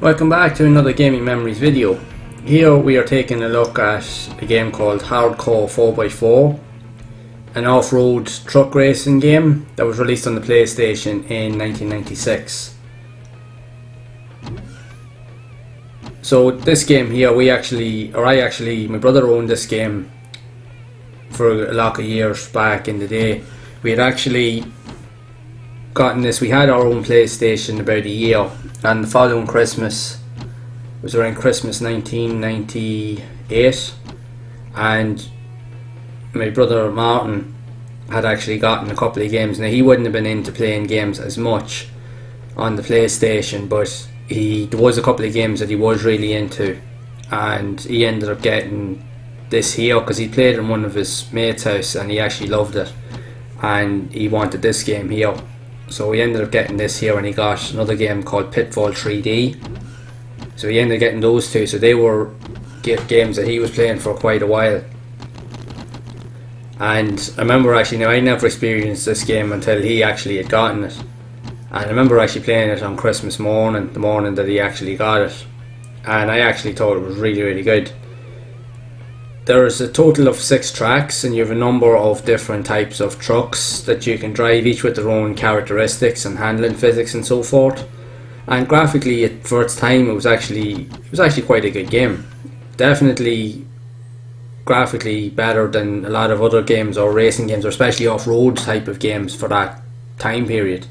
Welcome back to another Gaming Memories video. Here we are taking a look at a game called Hardcore4x4, an off-road truck racing game that was released on the PlayStation in 1996. So this game here, my brother owned this game for a lot of years back in the day. We had actually gotten this, we had our own PlayStation about a year, and the following Christmas, it was around Christmas 1998, and my brother Martin had actually gotten a couple of games. Now he wouldn't have been into playing games as much on the PlayStation, but there was a couple of games that he was really into, and he ended up getting this here because he played in one of his mates' house and he actually loved it, and he wanted this game here. So he ended up getting this here, and he got another game called Pitfall 3D. So he ended up getting those two. So they were games that he was playing for quite a while. And I remember actually, now I never experienced this game until he actually had gotten it. And I remember actually playing it on Christmas morning, the morning that he actually got it. And I actually thought it was really, really good. There is a total of 6 tracks, and you have a number of different types of trucks that you can drive, each with their own characteristics and handling physics and so forth. And graphically, for its time, it was actually quite a good game. Definitely graphically better than a lot of other games or racing games, or especially off-road type of games for that time period.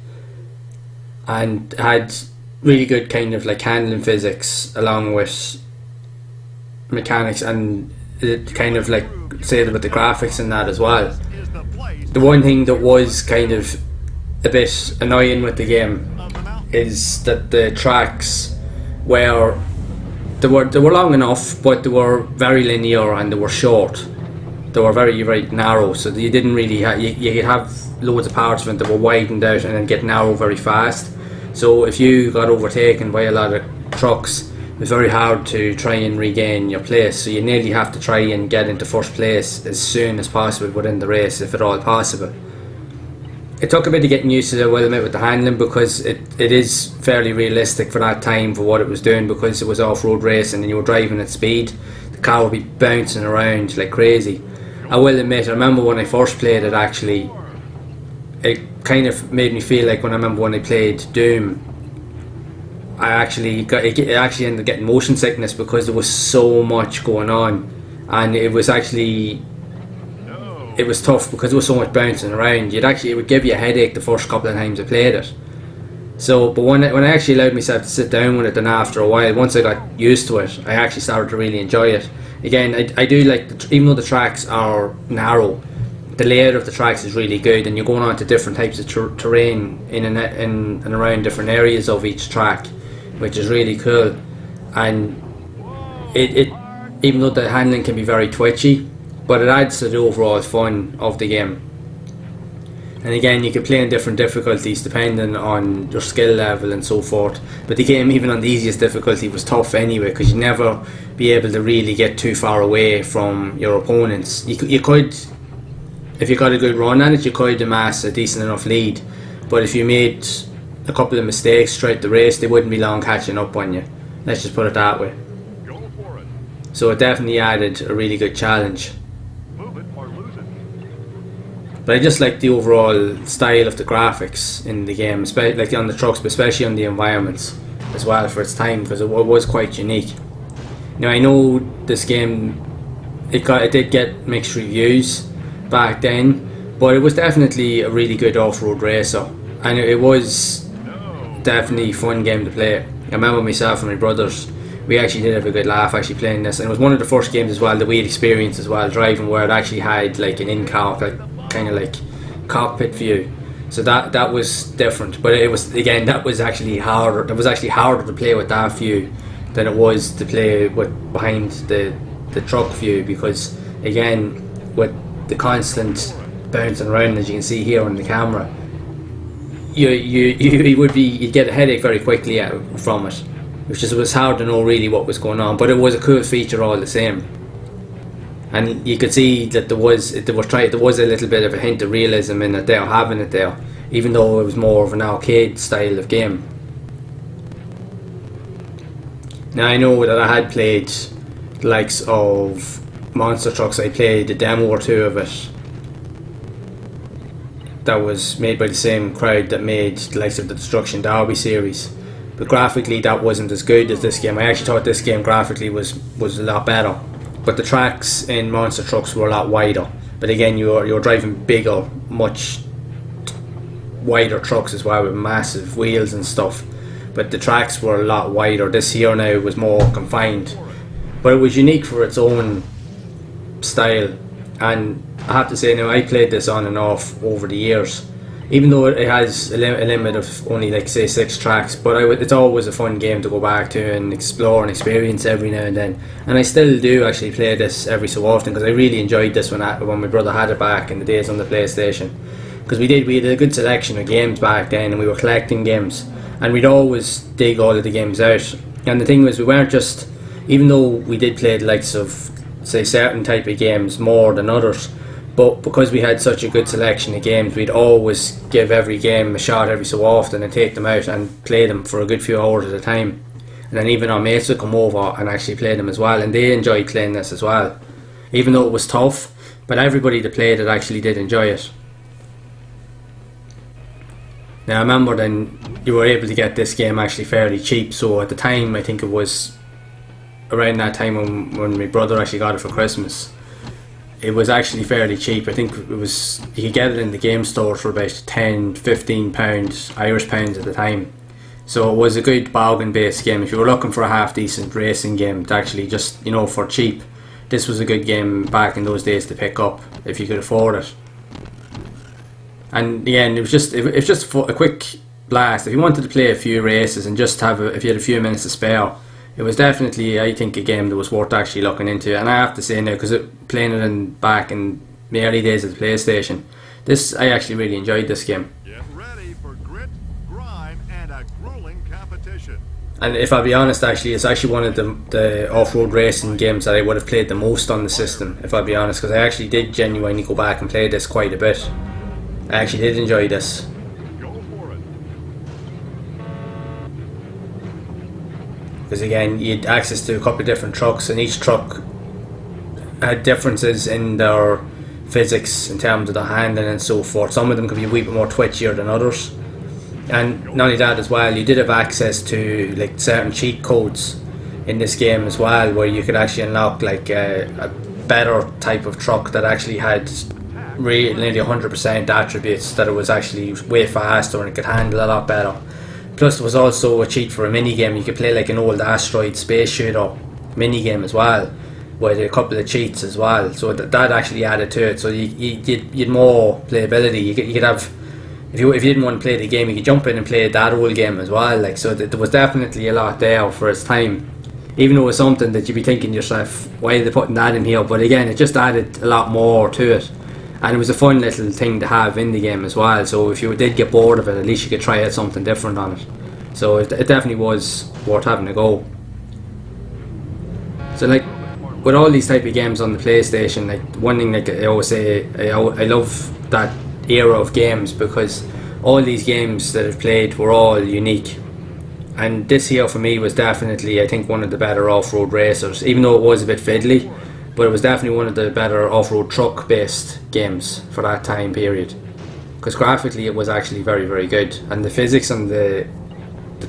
And had really good kind of like handling physics along with mechanics, and it kind of like say with the graphics and that as well. The one thing that was kind of a bit annoying with the game is that the tracks were long enough, but they were very linear and they were short. They were very, very narrow, so you didn't really you could have loads of parts of it that were widened out and then get narrow very fast. So if you got overtaken by a lot of trucks, it's very hard to try and regain your place, so you nearly have to try and get into first place as soon as possible within the race, if at all possible. It took a bit of getting used to, I will admit, with the handling, because it is fairly realistic for that time for what it was doing, because it was off-road racing and you were driving at speed. The car would be bouncing around like crazy. I will admit, I remember when I first played it, actually, it kind of made me feel like when I played Doom, it actually ended up getting motion sickness because there was so much going on, and it was tough because there was so much bouncing around. It would give you a headache the first couple of times I played it. So, but when I actually allowed myself to sit down with it, then after a while, once I got used to it, I actually started to really enjoy it. Again, I do like, even though the tracks are narrow, the layout of the tracks is really good, and you're going on to different types of terrain in and around different areas of each track, which is really cool. And it even though the handling can be very twitchy, but it adds to the overall fun of the game. And again, you can play in different difficulties depending on your skill level and so forth, but the game, even on the easiest difficulty, was tough anyway, because you'd never be able to really get too far away from your opponents. You could, if you got a good run at it, you could amass a decent enough lead, but if you made a couple of mistakes throughout the race, they wouldn't be long catching up on you. Let's just put it that way. So it definitely added a really good challenge. But I just like the overall style of the graphics in the game, especially like on the trucks, but especially on the environments as well for its time, because it was quite unique. Now I know this game, it did get mixed reviews back then, but it was definitely a really good off-road racer, and it was definitely a fun game to play. I remember myself and my brothers, we actually did have a good laugh actually playing this, and it was one of the first games as well that we had experienced as well driving, where it actually had like an in-car, like kind of like cockpit view. So that was different, but it was, again, that was actually harder. It was actually harder to play with that view than it was to play with behind the truck view, because again, with the constant bouncing around, as you can see here on the camera, you'd get a headache very quickly from it. it was hard to know really what was going on, but it was a cool feature all the same. And you could see that there was a little bit of a hint of realism in it there, having it there, even though it was more of an arcade style of game. Now I know that I had played the likes of Monster Trucks. I played a demo or two of it that was made by the same crowd that made the likes of the Destruction Derby series, but graphically that wasn't as good as this game. I actually thought this game graphically was a lot better, but the tracks in Monster Trucks were a lot wider. But again, you're driving bigger, much wider trucks as well, with massive wheels and stuff, but the tracks were a lot wider. This here now was more confined, but it was unique for its own style. And I have to say, now I played this on and off over the years, even though it has a limit of only like say 6 tracks, but it's always a fun game to go back to and explore and experience every now and then. And I still do actually play this every so often, because I really enjoyed this when my brother had it back in the days on the PlayStation, because we had a good selection of games back then, and we were collecting games, and we'd always dig all of the games out. And the thing was, we weren't just, even though we did play the likes of say certain type of games more than others, but because we had such a good selection of games, we'd always give every game a shot every so often and take them out and play them for a good few hours at a time. And then even our mates would come over and actually play them as well, and they enjoyed playing this as well, even though it was tough. But everybody that played it actually did enjoy it. Now I remember then you were able to get this game actually fairly cheap, so at the time I think it was around that time when my brother actually got it for Christmas, it was actually fairly cheap. I think it was, you could get it in the game store for about £10-15 Irish pounds at the time. So it was a good bargain based game. If you were looking for a half decent racing game to actually just, for cheap, this was a good game back in those days to pick up if you could afford it. And again, it was just a quick blast. If you wanted to play a few races and just if you had a few minutes to spare, it was definitely, I think, a game that was worth actually looking into. And I have to say now, because playing it back in the early days of the PlayStation, I actually really enjoyed this game. Get ready for grit, grind, and a grueling competition. And if I'll be honest, actually, it's actually one of the off-road racing games that I would have played the most on the system, if I'll be honest, because I actually did genuinely go back and play this quite a bit. I actually did enjoy this. Because again, you had access to a couple of different trucks, and each truck had differences in their physics in terms of the handling and so forth. Some of them could be a wee bit more twitchier than others, and not only that as well, you did have access to like certain cheat codes in this game as well, where you could actually unlock like a better type of truck that actually had nearly 100% attributes, that it was actually way faster and it could handle a lot better. Plus there was also a cheat for a mini game. You could play like an old asteroid space shooter mini game as well, with a couple of cheats as well. So that actually added to it. So you'd more playability. You could have, if you didn't want to play the game, you could jump in and play that old game as well. Like, so there was definitely a lot there for its time. Even though it was something that you'd be thinking to yourself, why are they putting that in here? But again, it just added a lot more to it. And it was a fun little thing to have in the game as well. So if you did get bored of it, at least you could try out something different on it. So it definitely was worth having a go. So like with all these type of games on the PlayStation, like one thing like I always say, I love that era of games, because all these games that I've played were all unique. And this here for me was definitely, I think, one of the better off-road racers, even though it was a bit fiddly. But it was definitely one of the better off-road truck-based games for that time period, because graphically it was actually very, very good, and the physics on the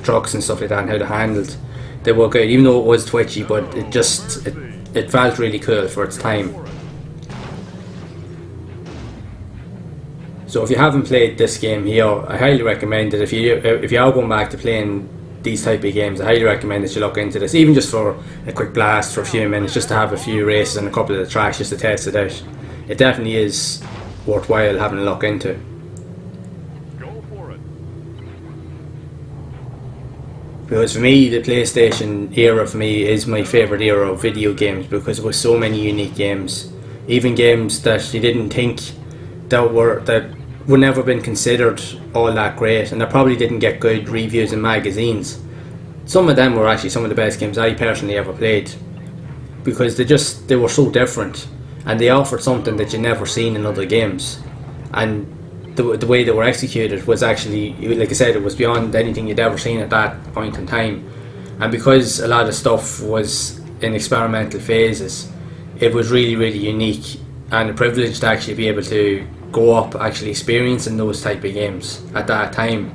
trucks and stuff like that and how they handled, they were good, even though it was twitchy, but it felt really cool for its time. So if you haven't played this game here, I highly recommend it. If you are going back to playing these type of games, I highly recommend that you look into this, even just for a quick blast for a few minutes, just to have a few races and a couple of the tracks just to test it out. It definitely is worthwhile having a look into. Go for it. Because for me, the PlayStation era for me is my favourite era of video games, because there were so many unique games, even games that you didn't think that would never been considered all that great, and that probably didn't get good reviews in magazines, some of them were actually some of the best games I personally ever played, because they were so different, and they offered something that you never seen in other games, and the way they were executed was actually, like I said, it was beyond anything you'd ever seen at that point in time. And because a lot of stuff was in experimental phases, it was really unique, and a privilege to actually be able to go up actually experiencing those type of games at that time.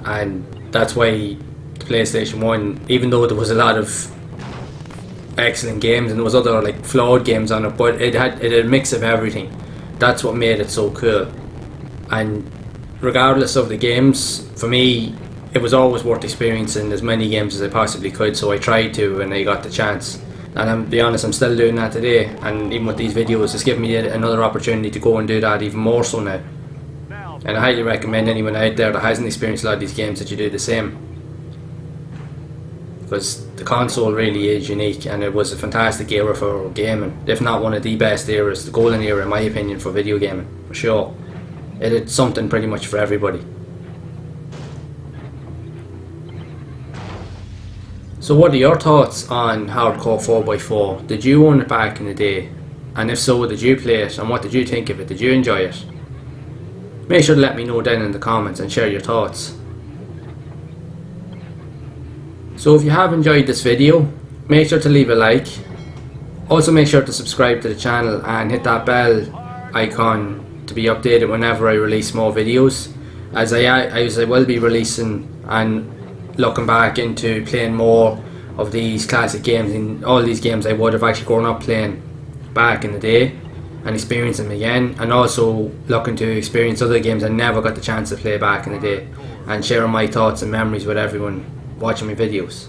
And that's why the PlayStation 1, even though there was a lot of excellent games and there was other like flawed games on it, but it had a mix of everything. That's what made it so cool. And regardless of the games, for me, it was always worth experiencing as many games as I possibly could, so I tried to when I got the chance. And to be honest, I'm still doing that today, and even with these videos, it's given me another opportunity to go and do that even more so now. And I highly recommend anyone out there that hasn't experienced a lot of these games that you do the same, because the console really is unique, and it was a fantastic era for gaming, if not one of the best eras, the golden era in my opinion for video gaming, for sure. It had something pretty much for everybody. So what are your thoughts on Hardcore 4x4? Did you own it back in the day? And if so, did you play it? And what did you think of it? Did you enjoy it? Make sure to let me know down in the comments and share your thoughts. So if you have enjoyed this video, make sure to leave a like. Also make sure to subscribe to the channel and hit that bell icon to be updated whenever I release more videos, as I will be releasing and looking back into playing more of these classic games, and all these games I would have actually grown up playing back in the day and experiencing them again, and also looking to experience other games I never got the chance to play back in the day, and sharing my thoughts and memories with everyone watching my videos.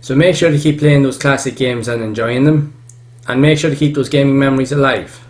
So make sure to keep playing those classic games and enjoying them, and make sure to keep those gaming memories alive.